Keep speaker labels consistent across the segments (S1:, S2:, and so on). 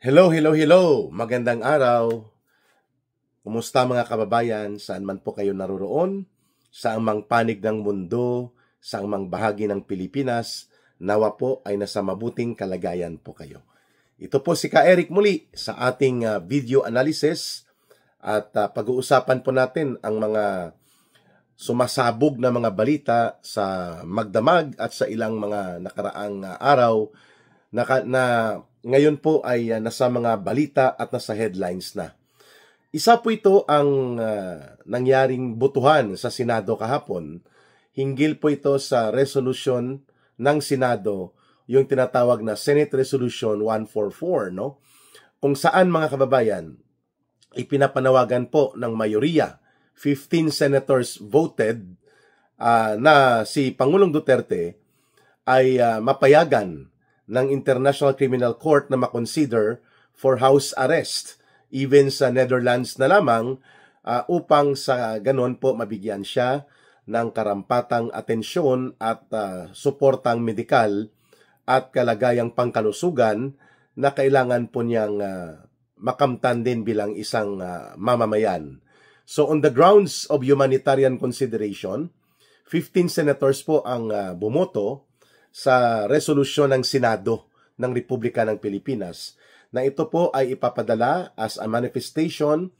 S1: Hello, hello, hello! Magandang araw! Kumusta mga kababayan? Saan man po kayo naroroon? Saang mang panig ng mundo, saang mang bahagi ng Pilipinas, nawa po ay nasa mabuting kalagayan po kayo. Ito po si Ka Eric muli sa ating video analysis at pag-uusapan po natin ang mga sumasabog na mga balita sa magdamag at sa ilang mga nakaraang araw na ngayon po ay nasa mga balita at nasa headlines na. Isa po ito ang nangyaring botohan sa Senado kahapon. Hinggil po ito sa resolution ng Senado, yung tinatawag na Senate Resolution 144, no? Kung saan mga kababayan, ipinapanawagan po ng mayoriya, 15 senators voted na si Pangulong Duterte ay mapayagan ng International Criminal Court na makonsider for house arrest, even sa Netherlands na lamang, upang sa ganon po mabigyan siya ng karampatang atensyon at suportang medikal at kalagayang pangkalusugan na kailangan po niyang makamtan din bilang isang mamamayan. So on the grounds of humanitarian consideration, 15 senators po ang bumoto sa resolusyon ng Senado ng Republika ng Pilipinas na ito po ay ipapadala as a manifestation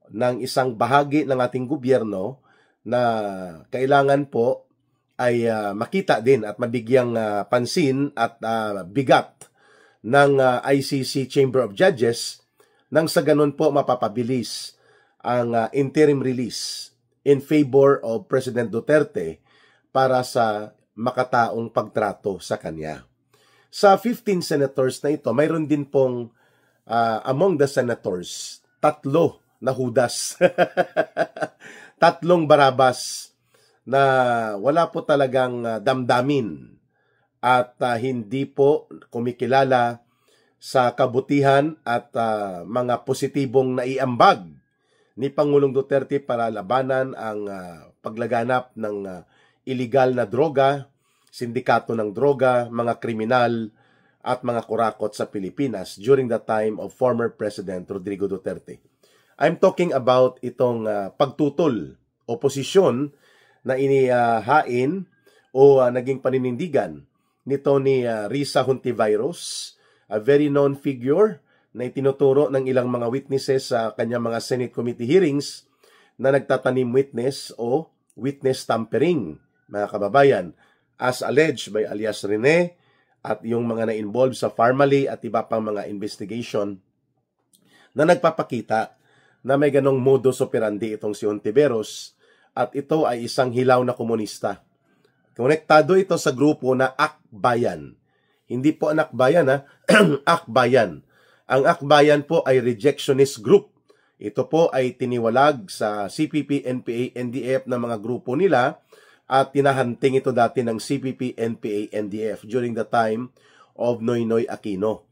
S1: ng isang bahagi ng ating gobyerno na kailangan po ay makita din at mabigyang pansin at bigat ng ICC Chamber of Judges nang sa ganun po mapapabilis ang interim release in favor of President Duterte para sa makataong pagtrato sa kanya. Sa 15 senators na ito, mayroon din pong among the senators, 3 na Judas. 3 Barabas na wala po talagang damdamin at hindi po kumikilala sa kabutihan at mga positibong naiambag ni Pangulong Duterte para labanan ang paglaganap ng illegal na droga, sindikato ng droga, mga kriminal at mga kurakot sa Pilipinas during the time of former President Rodrigo Duterte. I'm talking about itong pagtutol, oposisyon na inihain o naging paninindigan nito ni Risa Hontiveros, a very known figure na itinuturo ng ilang mga witnesses sa kanyang mga Senate Committee hearings na nagtatanim witness o witness tampering, mga kababayan, as alleged by alias Rene at yung mga na-involved sa Farmally at iba pang mga investigation na nagpapakita na may ganong modus operandi itong si Hontiveros at ito ay isang hilaw na komunista. Konektado ito sa grupo na Akbayan. Hindi po ang Akbayan, Akbayan. Ang Akbayan po ay rejectionist group. Ito po ay tiniwalag sa CPP, NPA, NDF na mga grupo nila at tinahanting ito dati ng CPP, NPA, NDF during the time of Noynoy Aquino.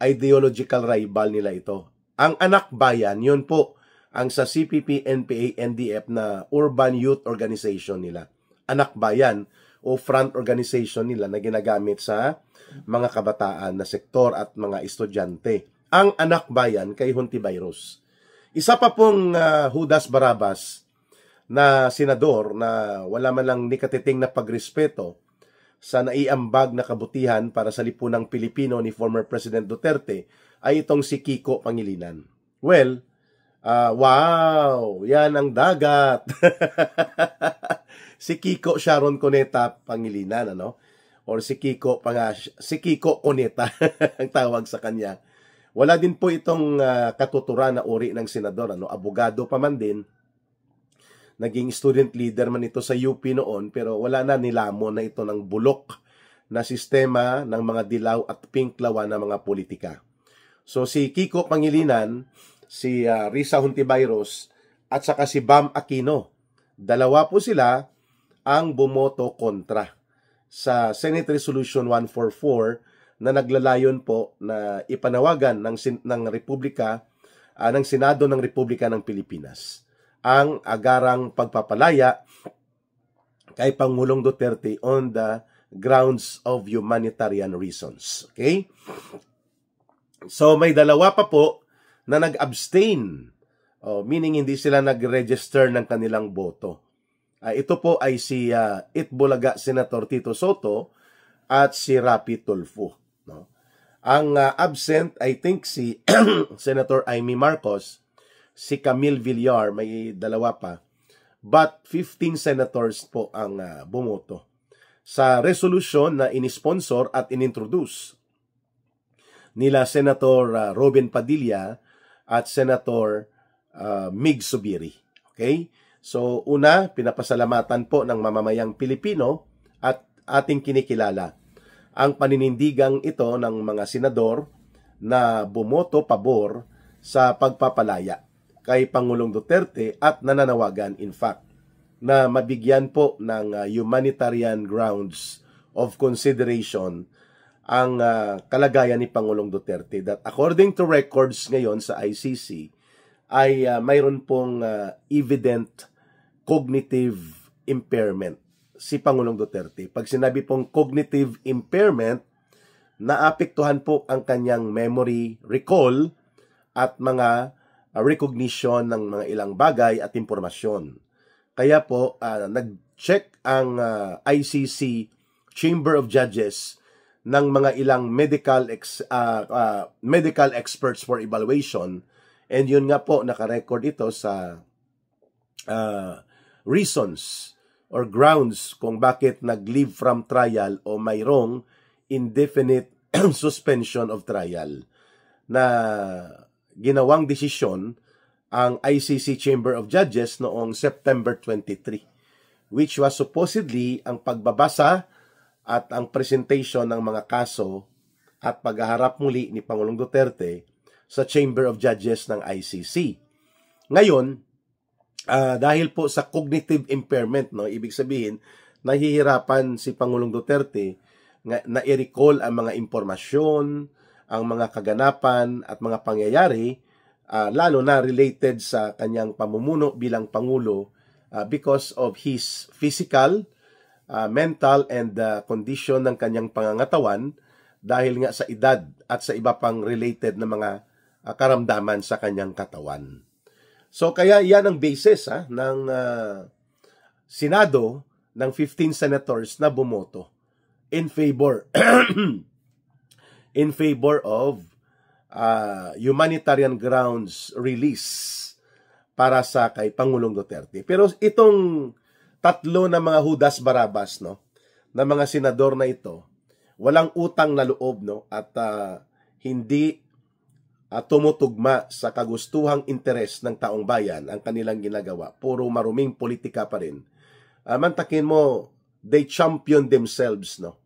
S1: Ideological rival nila ito. Ang Anak Bayan, yun po ang sa CPP, NPA, NDF na urban youth organization nila. Anak Bayan o front organization nila na ginagamit sa mga kabataan na sektor at mga estudyante. Ang Anak Bayan kay Hontiveros. Isa pa pong Judas Barabas na senador na wala man lang nikatiting na pagrespeto sa naiambag na kabutihan para sa lipunang Pilipino ni former President Duterte ay itong si Kiko Pangilinan. Well, wow, yan ang dagat. Si Kiko Sharon Cuneta Pangilinan, ano? Or si Kiko Cuneta ang tawag sa kanya. Wala din po itong katuturan na uri ng senador, ano? Abogado pa man din. Naging student leader man ito sa UP noon, pero wala na nilamon na ito ng bulok na sistema ng mga dilaw at pinklawan na mga politika. So si Kiko Pangilinan, si Risa Hontiveros, at saka si Bam Aquino, dalawa po sila ang bumoto kontra sa Senate Resolution 144 na naglalayon po na ipanawagan ng Republika, ng Senado ng Republika ng Pilipinas ang agarang pagpapalaya kay Pangulong Duterte on the grounds of humanitarian reasons. Okay? So may dalawa pa po na nag-abstain. Meaning hindi sila nag-register ng kanilang boto. Ito po ay si Itbulaga Senator Tito Soto at si Rapi Tulfo. No? Ang absent, I think, si Senator Amy Marcos, si Camille Villar, may dalawa pa. But 15 senators po ang bumoto sa resolution na inisponsor at inintroduce nila Senator Robin Padilla at Senator Mig Subiri. Okay? So, una, pinapasalamatan po ng mamamayang Pilipino at ating kinikilala ang paninindigang ito ng mga senador na bumoto pabor sa pagpapalaya kay Pangulong Duterte at nananawagan, in fact, na mabigyan po ng humanitarian grounds of consideration ang kalagayan ni Pangulong Duterte, that according to records ngayon sa ICC ay mayroon pong evident cognitive impairment si Pangulong Duterte. Pag sinabi pong cognitive impairment, naapektuhan po ang kanyang memory recall at mga recognition ng mga ilang bagay at impormasyon. Kaya po, nag-check ang ICC Chamber of Judges ng mga ilang medical experts for evaluation, and yun nga po, nakarecord ito sa reasons or grounds kung bakit nag-leave from trial o mayroong indefinite suspension of trial na ginawang desisyon ang ICC Chamber of Judges noong September 23, which was supposedly ang pagbabasa at ang presentation ng mga kaso at paghaharap muli ni Pangulong Duterte sa Chamber of Judges ng ICC. Ngayon, dahil po sa cognitive impairment, no, ibig sabihin, nahihirapan si Pangulong Duterte na i-recall ang mga impormasyon, ang mga kaganapan at mga pangyayari, lalo na related sa kanyang pamumuno bilang Pangulo because of his physical, mental, and condition ng kanyang pangangatawan dahil nga sa edad at sa iba pang related na mga karamdaman sa kanyang katawan. So kaya yan ang basis ng Senado ng 15 senators na bumoto in favor of humanitarian grounds release para sa kay Pangulong Duterte. Pero itong tatlo na mga Judas Barabas, no, na mga senador na ito, walang utang na loob, no, at hindi tumutugma sa kagustuhang interes ng taong bayan ang kanilang ginagawa. Puro maruming politika pa rin. Mantakin mo, they champion themselves, no?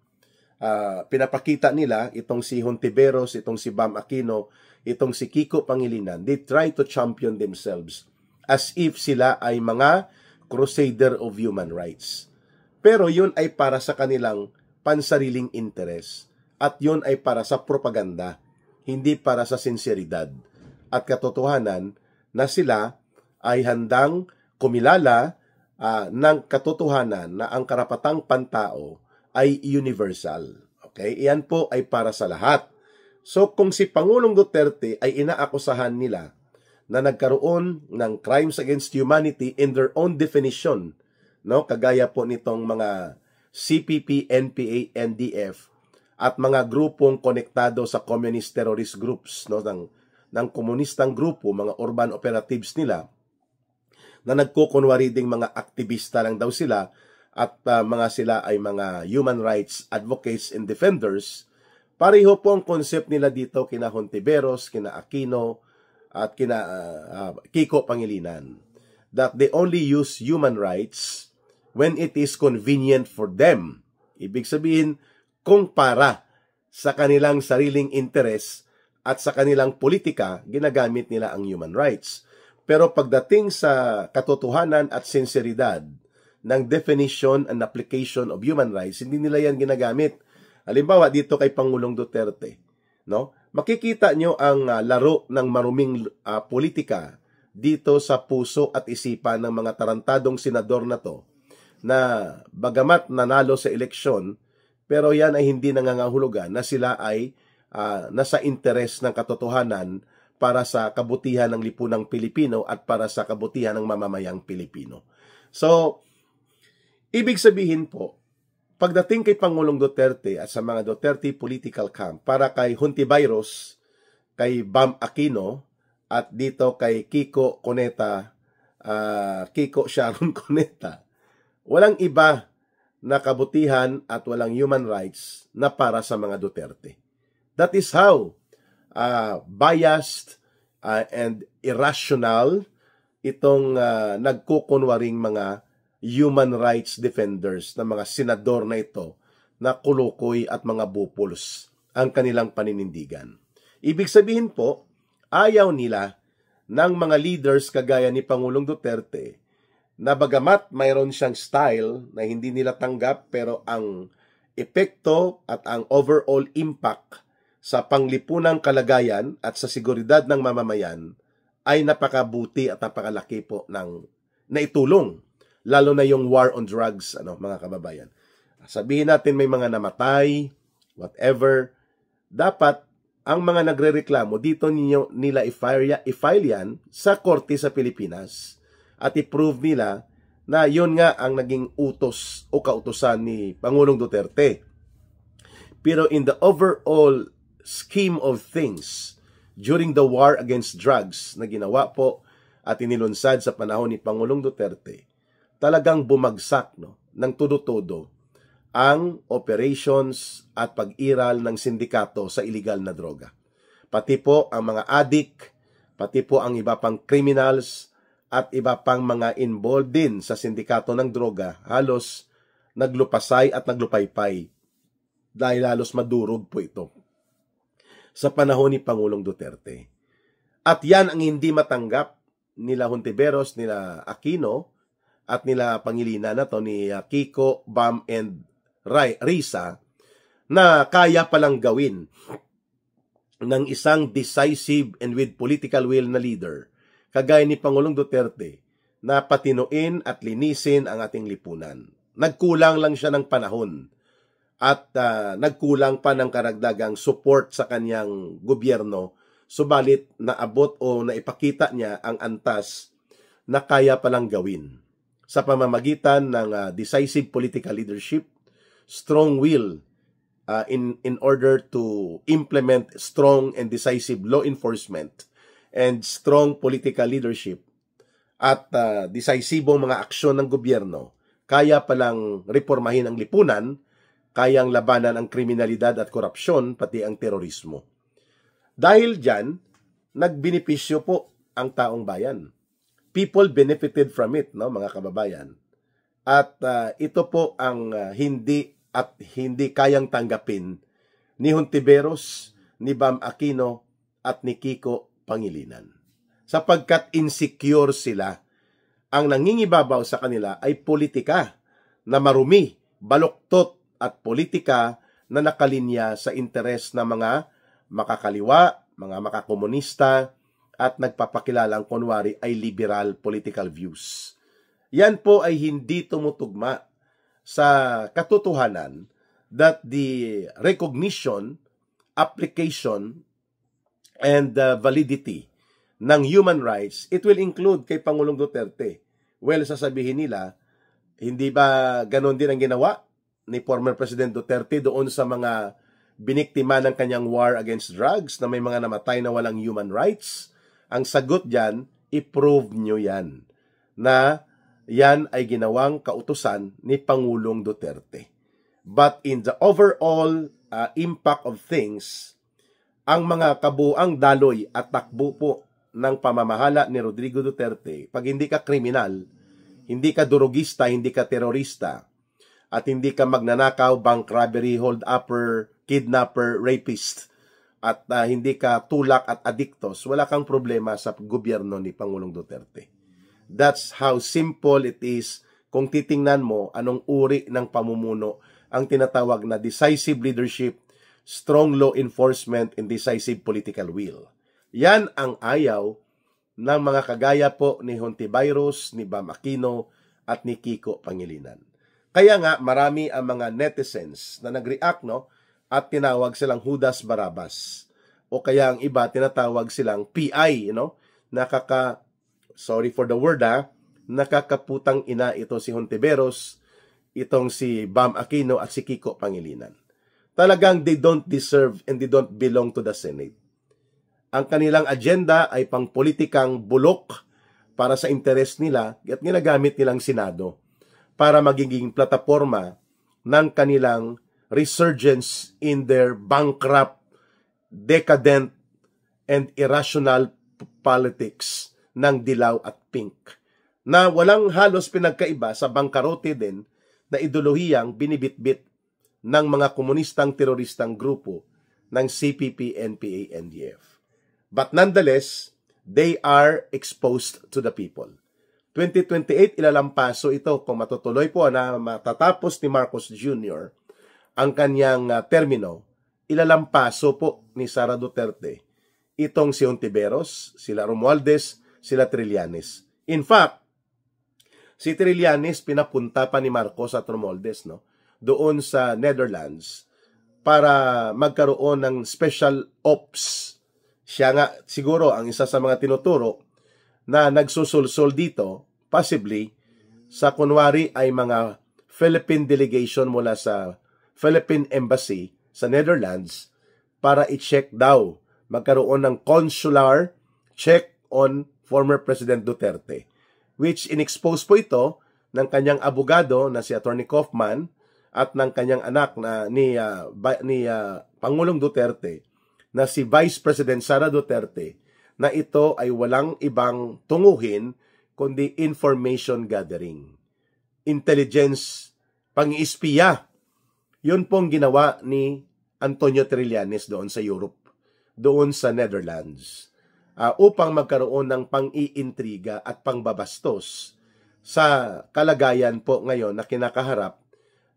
S1: Pinapakita nila itong si Hontiveros, itong si Bam Aquino, itong si Kiko Pangilinan. They try to champion themselves as if sila ay mga crusader of human rights. Pero yun ay para sa kanilang pansariling interes. At yun ay para sa propaganda, hindi para sa sinseridad at katotohanan na sila ay handang kumilala ng katotohanan na ang karapatang pantao ay universal. Okay? Iyan po ay para sa lahat. So kung si Pangulong Duterte ay inaakusahan nila na nagkaroon ng crimes against humanity in their own definition, no? Kagaya po nitong mga CPP, NPA, NDF, at mga grupong konektado sa communist terrorist groups, no, ng komunistang grupo, mga urban operatives nila, na nagkukunwari ding mga aktivista lang daw sila at mga sila ay mga human rights advocates and defenders. Pareho po ang concept nila dito kina Hontiveros, kina Aquino, at kina Kiko Pangilinan, that they only use human rights when it is convenient for them. Ibig sabihin, kung para sa kanilang sariling interes at sa kanilang politika, ginagamit nila ang human rights. Pero pagdating sa katotohanan at sinseridad ng definition and application of human rights, hindi nila yan ginagamit. Halimbawa, dito kay Pangulong Duterte, no? Makikita nyo ang laro ng maruming politika dito sa puso at isipan ng mga tarantadong senador na to, na bagamat nanalo sa eleksyon, pero yan ay hindi nangangahulugan na sila ay nasa interes ng katotohanan para sa kabutihan ng lipunang Pilipino at para sa kabutihan ng mamamayang Pilipino. So, ibig sabihin po, pagdating kay Pangulong Duterte at sa mga Duterte political camp, para kay Hontiveros, kay Bam Aquino, at dito kay Kiko Cuneta, Kiko Sharon Cuneta, walang iba na kabutihan at walang human rights na para sa mga Duterte. That is how biased and irrational itong nagkukunwaring mga human rights defenders na mga senador na ito na kulukoy at mga bupuls ang kanilang paninindigan. Ibig sabihin po, ayaw nila ng mga leaders kagaya ni Pangulong Duterte na bagamat mayroon siyang style na hindi nila tanggap pero ang epekto at ang overall impact sa panglipunang kalagayan at sa seguridad ng mamamayan ay napakabuti at napakalaki po ng naitulong. Lalo na yung war on drugs, mga kababayan. Sabihin natin may mga namatay, whatever. Dapat ang mga nagrereklamo dito nila i-file yan sa korte sa Pilipinas at i-prove nila na yun nga ang naging utos o kautusan ni Pangulong Duterte. Pero in the overall scheme of things during the war against drugs na ginawa po at inilunsad sa panahon ni Pangulong Duterte, talagang bumagsak ng todo-todo ang operations at pag-iral ng sindikato sa illegal na droga. Pati po ang mga addict, pati po ang iba pang criminals at iba pang mga involved din sa sindikato ng droga, halos naglupasay at naglupaypay dahil halos madurog po ito sa panahon ni Pangulong Duterte. At yan ang hindi matanggap nila Hontiveros, nila Aquino, at nila Pangilinan na to ni Kiko, Bam, and Risa, na kaya palang gawin ng isang decisive and with political will na leader, kagaya ni Pangulong Duterte, na patinuin at linisin ang ating lipunan. Nagkulang lang siya ng panahon at nagkulang pa ng karagdagang support sa kanyang gobyerno, subalit naabot o naipakita niya ang antas na kaya palang gawin sa pamamagitan ng decisive political leadership, strong will in order to implement strong and decisive law enforcement, and strong political leadership at decisibong mga aksyon ng gobyerno, kaya palang reformahin ang lipunan, kayang labanan ang kriminalidad at korupsyon, pati ang terorismo. Dahil dyan, nagbenepisyo po ang taong bayan. People benefited from it, mga kababayan. At ito po ang hindi kayang tanggapin ni Hontiveros, ni Bam Aquino, at ni Kiko Pangilinan. Sapagkat insecure sila. Ang nangingibabaw sa kanila ay politika na marumi, baluktot at politika na nakalinya sa interes ng mga makakaliwa, mga makakomunista, at nagpapakilalang kunwari ay liberal political views. Yan po ay hindi tumutugma sa katotohanan that the recognition, application, and validity ng human rights, it will include kay Pangulong Duterte. Well, sasabihin nila, hindi ba ganon din ang ginawa ni former President Duterte doon sa mga biniktima ng kanyang war against drugs na may mga namatay na walang human rights? Ang sagot dyan, i-prove nyo yan na yan ay ginawang kautusan ni Pangulong Duterte. But in the overall impact of things, ang mga kabuang daloy at takbo po ng pamamahala ni Rodrigo Duterte, pag hindi ka kriminal, hindi ka durugista, hindi ka terorista, at hindi ka magnanakaw, bank robbery, hold-upper, kidnapper, rapist, at hindi ka tulak at adiktos, wala kang problema sa gobyerno ni Pangulong Duterte. That's how simple it is kung titingnan mo anong uri ng pamumuno ang tinatawag na decisive leadership, strong law enforcement, and decisive political will. Yan ang ayaw ng mga kagaya po ni Hontiveros, ni Bam Aquino, at ni Kiko Pangilinan. Kaya nga marami ang mga netizens na nag-react at tinawag silang Judas Barabas. O kaya ang iba tinatawag silang PI, sorry for the word nakakaputang ina ito si Hontiveros, itong si Bam Aquino at si Kiko Pangilinan. Talagang they don't deserve and they don't belong to the Senate. Ang kanilang agenda ay pangpolitikang bulok para sa interes nila at ginagamit nilang Senado para magiging plataforma ng kanilang resurgence in their bankrupt, decadent, and irrational politics ng dilaw at pink na walang halos pinagkaiba sa bangkarote din na ideolohiyang binibitbit ng mga komunistang teroristang grupo ng CPP, NPA, NDF. But nonetheless, they are exposed to the people. 2028, ilalampaso ito kung matutuloy po na matatapos ni Marcos Jr. ang kanyang termino, ilalampaso po ni Sara Duterte itong si Hontiveros, sila Romualdez, sila Trillanes. In fact, si Trillanes pinapunta pa ni Marcos at Romualdez doon sa Netherlands para magkaroon ng special ops. Siya nga siguro ang isa sa mga tinuturo na nagsusulsol dito, possibly, sa kunwari ay mga Philippine delegation mula sa Philippine Embassy sa Netherlands para i-check daw, magkaroon ng consular check on former President Duterte, which in-expose po ito ng kanyang abogado na si Attorney Kaufman at ng kanyang anak na ni Pangulong Duterte na si Vice President Sara Duterte na ito ay walang ibang tunguhin kundi information gathering, intelligence, pang-iispiya. Yun pong ginawa ni Antonio Trillanes doon sa Europe, doon sa Netherlands, upang magkaroon ng pang-iintriga at pangbabastos sa kalagayan po ngayon na kinakaharap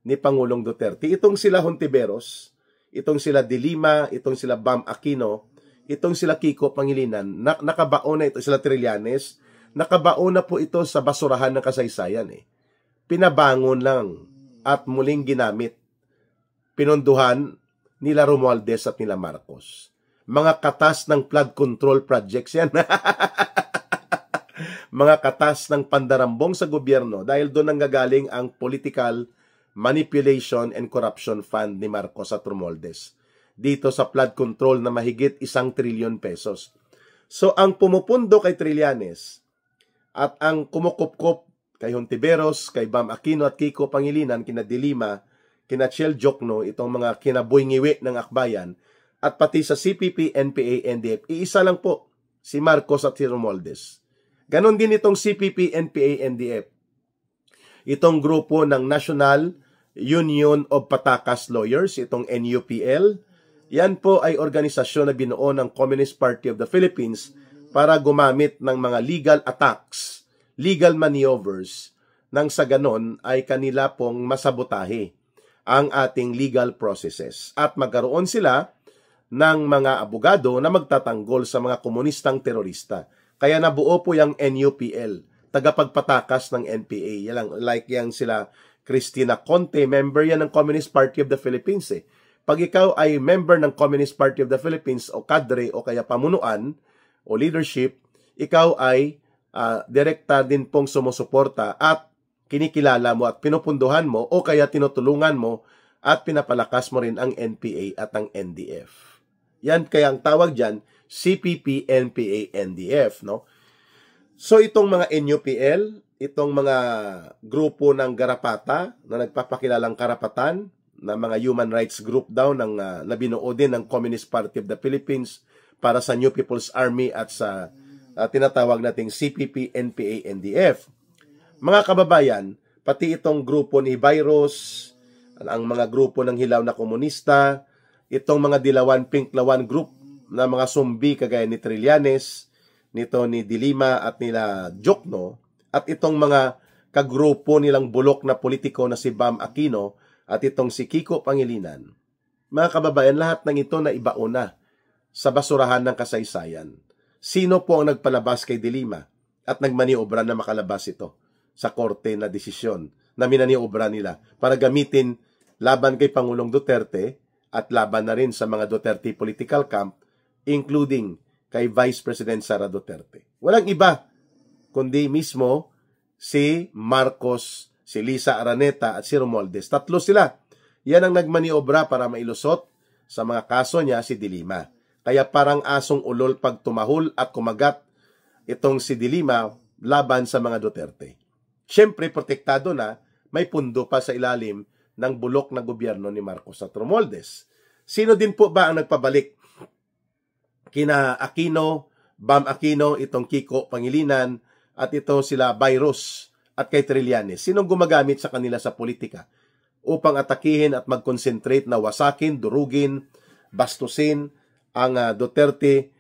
S1: ni Pangulong Duterte. Itong sila Hontiveros, itong sila De Lima, itong sila Bam Aquino, itong sila Kiko Pangilinan, nakabaon na ito, sila Trillanes, nakabaon na po ito sa basurahan ng kasaysayan. Pinabangon lang at muling ginamit. Pinunduhan nila Romualdez at nila Marcos. Mga katas ng flood control projects yan. Mga katas ng pandarambong sa gobyerno dahil doon nanggagaling ang political manipulation and corruption fund ni Marcos at Romualdez dito sa flood control na mahigit 1 trilyon pesos. So ang pumupundo kay Trillanes at ang kumukupkop kay Hontiveros, kay Bam Aquino at Kiko Pangilinan, kina De Lima, kina Chel Jokno, itong mga kinabuyngiwi ng akbayan, at pati sa CPP, NPA, NDF, iisa lang po, si Marcos at si Romualdez. Ganon din itong CPP, NPA, NDF. Itong grupo ng National Union of Patakas Lawyers, itong NUPL, yan po ay organisasyon na binuo ng Communist Party of the Philippines para gumamit ng mga legal attacks, legal maneuvers, nang sa ganon ay kanila pong masabotahe ang ating legal processes. At magkaroon sila ng mga abogado na magtatanggol sa mga komunistang terorista. Kaya nabuo po yung NUPL, tagapagpatakas ng NPA. Like yan sila Cristina Conte, member yan ng Communist Party of the Philippines. Pag ikaw ay member ng Communist Party of the Philippines o kadre o kaya pamunuan o leadership, ikaw ay direkta din pong sumusuporta at kinikilala mo at pinupunduhan mo o kaya tinutulungan mo at pinapalakas mo rin ang NPA at ang NDF. Yan kaya ang tawag dyan, CPP, NPA, NDF. So itong mga NUPL, itong mga grupo ng garapata na nagpapakilalang karapatan, na mga human rights group daw ng nabinuo din ng Communist Party of the Philippines para sa New People's Army at sa tinatawag nating CPP, NPA, NDF. Mga kababayan, pati itong grupo ni Virus, ang mga grupo ng hilaw na komunista, itong mga dilawan, pinklawan group na mga zombie kagaya ni Trillanes, nito ni De Lima at nila Jokno, at itong mga kagrupo nilang bulok na politiko na si Bam Aquino at itong si Kiko Pangilinan. Mga kababayan, lahat ng ito na ibaon na sa basurahan ng kasaysayan. Sino po ang nagpalabas kay De Lima at nagmaniobra na makalabas ito sa korte na desisyon na minaniobra nila para gamitin laban kay Pangulong Duterte at laban na rin sa mga Duterte political camp, including kay Vice President Sara Duterte. Walang iba kundi mismo si Marcos, si Lisa Araneta at si Romualdez. Tatlo sila. Yan ang nagmaniobra para mailusot sa mga kaso niya si Dilima. Kaya parang asong ulol pag tumahol at kumagat itong si Dilima laban sa mga Duterte. Siyempre, protektado na, may pundo pa sa ilalim ng bulok na gobyerno ni Marcos at Romualdez. Sino din po ba ang nagpabalik? Kina Aquino, Bam Aquino, itong Kiko Pangilinan, at ito sila Bayros at kay Trillanes. Sinong gumagamit sa kanila sa politika upang atakihin at mag-concentrate na wasakin, durugin, bastusin ang Duterte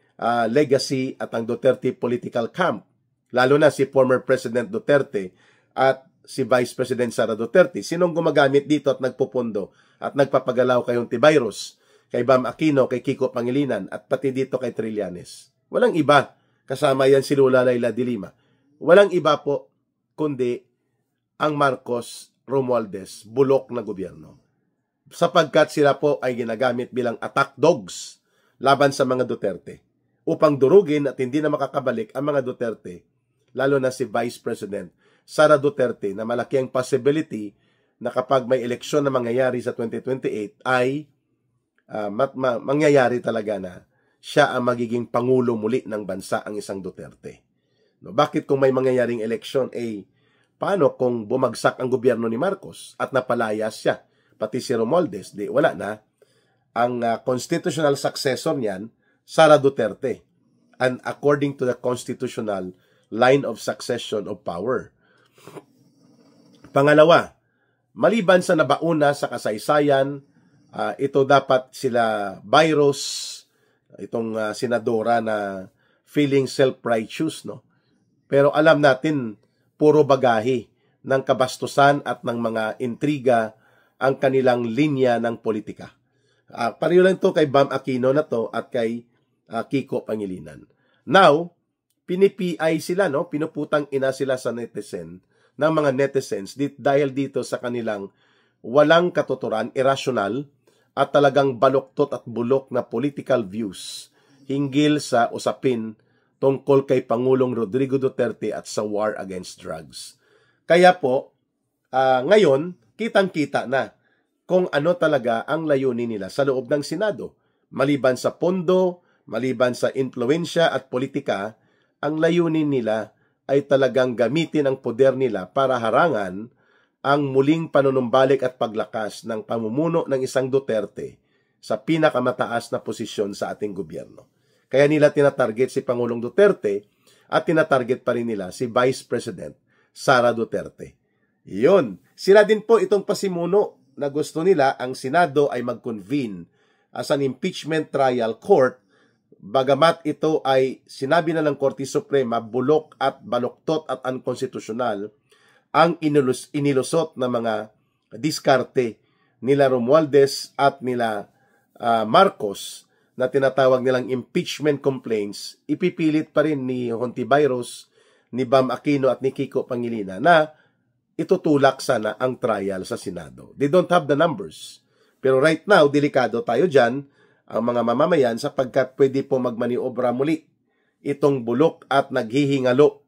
S1: legacy at ang Duterte political camp? Lalo na si former President Duterte at si Vice President Sara Duterte. Sinong gumagamit dito at nagpupundo at nagpapagalaw kay Hunti Bayros, kay Bam Aquino, kay Kiko Pangilinan, at pati dito kay Trillanes? Walang iba. Kasama yan si Lola Layla de Lima. Walang iba po kundi ang Marcos Romualdez bulok na gobyerno. Sapagkat sila po ay ginagamit bilang attack dogs laban sa mga Duterte upang durugin at hindi na makakabalik ang mga Duterte, lalo na si Vice President Sara Duterte, na malaki ang possibility na kapag may eleksyon na mangyayari sa 2028 ay mangyayari talaga na siya ang magiging pangulo muli ng bansa, ang isang Duterte. No, bakit kung may mangyayaring eleksyon, paano kung bumagsak ang gobyerno ni Marcos at napalayas siya, pati si Romualdez, wala na. Ang constitutional successor niyan, Sara Duterte, and according to the constitutional line of succession of power. Pangalawa, maliban sa nabauna sa kasaysayan, ito dapat sila Bayros, itong senadora na feeling self-righteous, no? Pero alam natin, puro bagahe ng kabastusan at ng mga intriga ang kanilang linya ng politika. Pareho lang ito kay Bam Aquino na to at kay Kiko Pangilinan. Now, pinipi sila, no? Pinuputang ina sila sa netizen, ng mga netizens dahil dito sa kanilang walang katuturan, irrational, at talagang baluktot at bulok na political views hinggil sa usapin tungkol kay Pangulong Rodrigo Duterte at sa war against drugs. Kaya po, ngayon, kitang-kita na kung ano talaga ang layunin nila sa loob ng Senado. Maliban sa pondo, maliban sa influensya at politika, ang layunin nila ay talagang gamitin ang poder nila para harangan ang muling panunumbalik at paglakas ng pamumuno ng isang Duterte sa pinakamataas na posisyon sa ating gobyerno. Kaya nila tinatarget si Pangulong Duterte at tinatarget pa rin nila si Vice President Sara Duterte. Iyon. Sila din po itong pasimuno na gusto nila ang Senado ay mag-convene as an impeachment trial court, bagamat ito ay sinabi na ng Korte Suprema bulok at baluktot at unconstitutional ang inilusot na mga diskarte nila Romualdez at nila Marcos na tinatawag nilang impeachment complaints. Ipipilit pa rin ni Hunti Bayros, ni Bam Aquino at ni Kiko Pangilinan na itutulak sana ang trial sa Senado. They don't have the numbers. Pero right now, delikado tayo dyan, ang mga mamamayan, sapagkat pwede po magmaniobra muli itong bulok at naghihingalo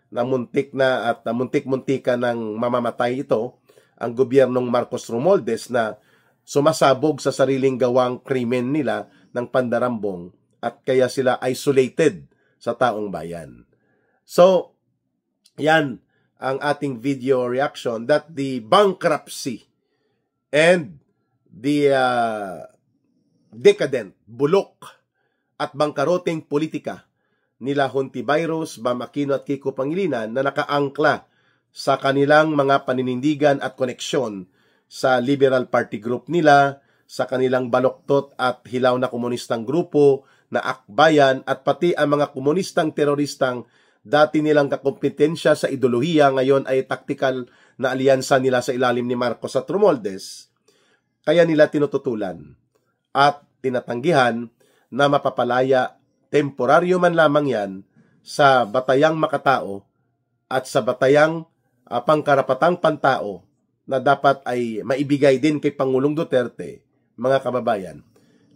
S1: na muntik na at muntik-muntika ng mamamatay ito, ang gobyernong Marcos Romualdez na sumasabog sa sariling gawang krimen nila ng pandarambong at kaya sila isolated sa taong bayan. So, yan ang ating video reaction that the bankruptcy and the decadent, bulok at bangkaroting politika nila Hunti Bayros, Bam Aquino at Kiko Pangilinan na nakaangkla sa kanilang mga paninindigan at koneksyon sa Liberal Party Group nila, sa kanilang baloktot at hilaw na komunistang grupo na Akbayan at pati ang mga komunistang teroristang dati nilang kakompetensya sa ideolohiya ngayon ay taktikal na alyansa nila sa ilalim ni Marcos at Romualdez. Kaya nila tinututulan at tinatanggihan na mapapalaya temporaryo man lamang yan sa batayang makatao at sa batayang pangkarapatang pantao na dapat ay maibigay din kay Pangulong Duterte, mga kababayan.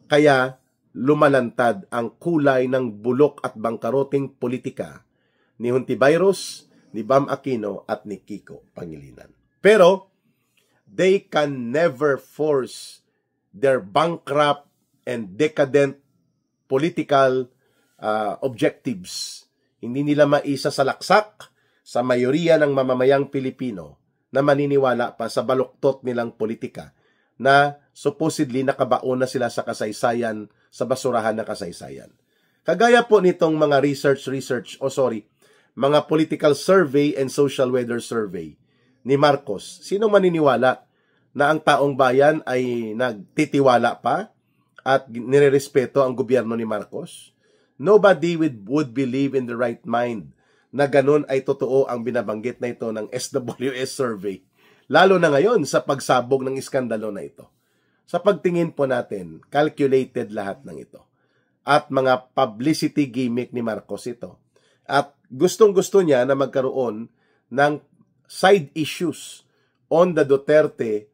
S1: Kaya lumalantad ang kulay ng bulok at bangkaroting politika ni Hontiveros, ni Bam Aquino at ni Kiko Pangilinan. Pero they can never force their bankrupt and decadent political objectives. Hindi nila maisasalaksak sa mayoriya ng mamamayang Pilipino na maniniwala pa sa baluktot nilang politika na supposedly nakabaon na sila sa kasaysayan, sa basurahan na kasaysayan. Kagaya po nitong mga mga political survey and social weather survey ni Marcos. Sino maniniwala na ang taong bayan ay nagtitiwala pa at nirerespeto ang gobyerno ni Marcos? Nobody would believe in the right mind na ganun ay totoo ang binabanggit na ito ng SWS survey. Lalo na ngayon sa pagsabog ng iskandalo na ito. Sa pagtingin po natin, calculated lahat ng ito. At mga publicity gimmick ni Marcos ito. At gustong-gusto niya na magkaroon ng side issues on the Duterte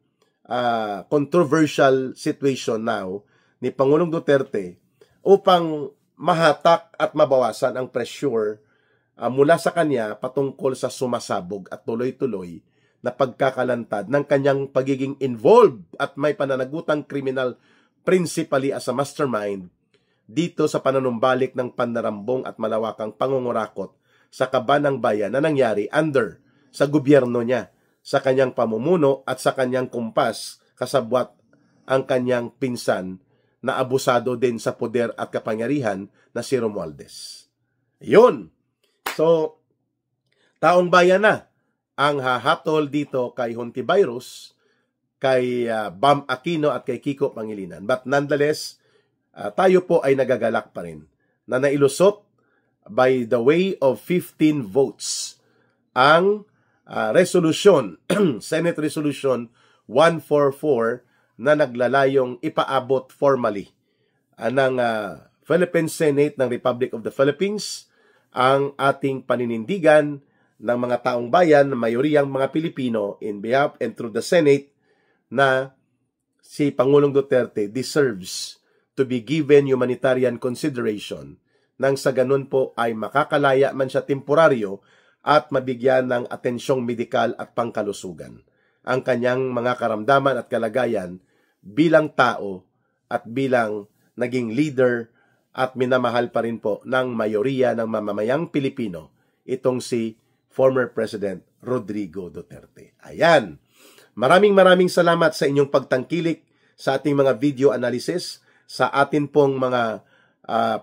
S1: controversial situation now ni Pangulong Duterte upang mahatak at mabawasan ang pressure mula sa kanya patungkol sa sumasabog at tuloy-tuloy na pagkakalantad ng kanyang pagiging involved at may pananagutang kriminal principally as a mastermind dito sa panunumbalik ng pandarambong at malawakang pangungurakot sa kaban ng bayan na nangyari sa gobyerno niya, sa kanyang pamumuno at sa kanyang kumpas kasabwat ang kanyang pinsan na abusado din sa poder at kapangyarihan na si Romualdez. Yun! So, taong bayan na ang hahatol dito kay Hontiveros, kay Bam Aquino at kay Kiko Pangilinan. But nonetheless, tayo po ay nagagalak pa rin na nailusot by the way of 15 votes ang resolution, Senate Resolution 144 na naglalayong ipaabot formally ng Philippine Senate ng Republic of the Philippines ang ating paninindigan ng mga taong bayan, na mayoriyang mga Pilipino in behalf and through the Senate na si Pangulong Duterte deserves to be given humanitarian consideration nang sa ganun po ay makakalaya man siya temporaryo at mabigyan ng atensyong medikal at pangkalusugan ang kanyang mga karamdaman at kalagayan bilang tao at bilang naging leader at minamahal pa rin po ng mayoriya ng mamamayang Pilipino itong si former President Rodrigo Duterte. Ayan. Maraming salamat sa inyong pagtangkilik sa ating mga video analysis, sa atin pong mga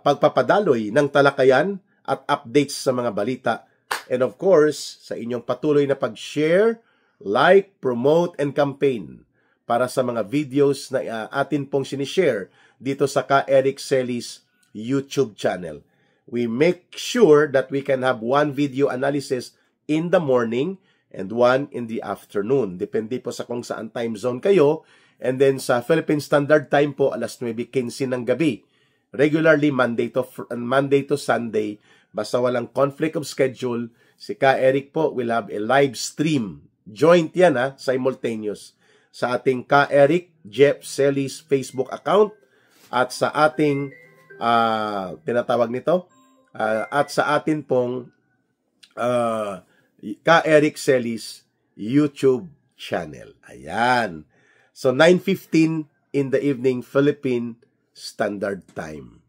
S1: pagpapadaloy ng talakayan at updates sa mga balita. And of course, sa inyong patuloy na pag-share, like, promote, and campaign para sa mga videos na atin pong sinishare dito sa Ka Eric Celis YouTube channel. We make sure that we can have one video analysis in the morning and one in the afternoon. Depende po sa kung saan time zone kayo. And then sa Philippine Standard Time po, alas 9:15 ng gabi. Regularly Monday to Sunday. Basta walang conflict of schedule, si Ka Eric po will have a live stream. Joint yan simultaneous. Sa ating Ka Eric Jeff Celis Facebook account at sa ating tinatawag nito at sa atin pong Ka Eric Celis YouTube channel. Ayan. So 9:15 in the evening Philippine Standard Time.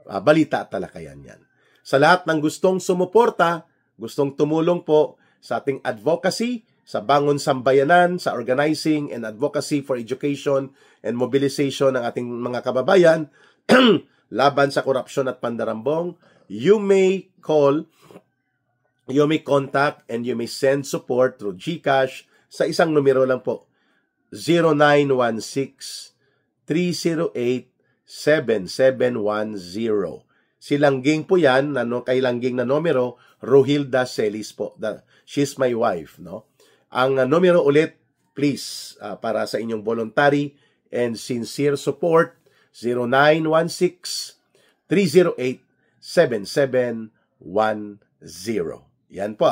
S1: Balita at talakayan yan. Sa lahat ng gustong sumuporta, gustong tumulong po sa ating advocacy, sa Bangon Sambayanan, sa organizing and advocacy for education and mobilization ng ating mga kababayan laban sa korupsyon at pandarambong, you may contact and you may send support through GCash sa isang numero lang po, 0916-308-7710. Si Langging po yan, kay Langging na numero, Rohilda Celis po. She's my wife, no? Ang numero ulit, please, para sa inyong voluntary and sincere support, 0916-308-7710. Yan po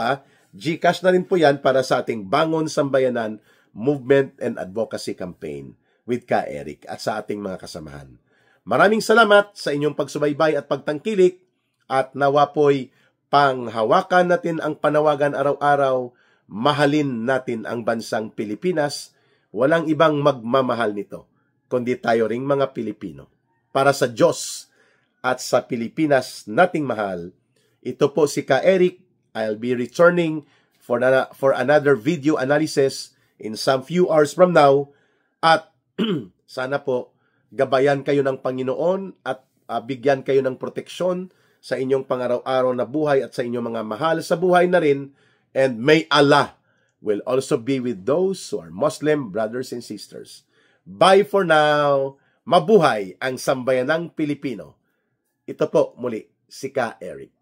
S1: GCash na rin po yan para sa ating Bangon Sambayanan Movement and Advocacy Campaign. with Ka Eric at sa ating mga kasamahan. Maraming salamat sa inyong pagsubaybay at pagtangkilik at nawa po'y panghawakan natin ang panawagan araw-araw, mahalin natin ang bansang Pilipinas. Walang ibang magmamahal nito, kundi tayo ring mga Pilipino. Para sa Diyos at sa Pilipinas nating mahal, ito po si Ka Eric. I'll be returning for another video analysis in some few hours from now. At sana po, gabayan kayo ng Panginoon at bigyan kayo ng proteksyon sa inyong pangaraw-araw na buhay at sa inyong mga mahal sa buhay na rin. And may Allah will also be with those who are Muslim brothers and sisters. Bye for now. Mabuhay ang sambayanang Pilipino. Ito po muli si Ka Eric.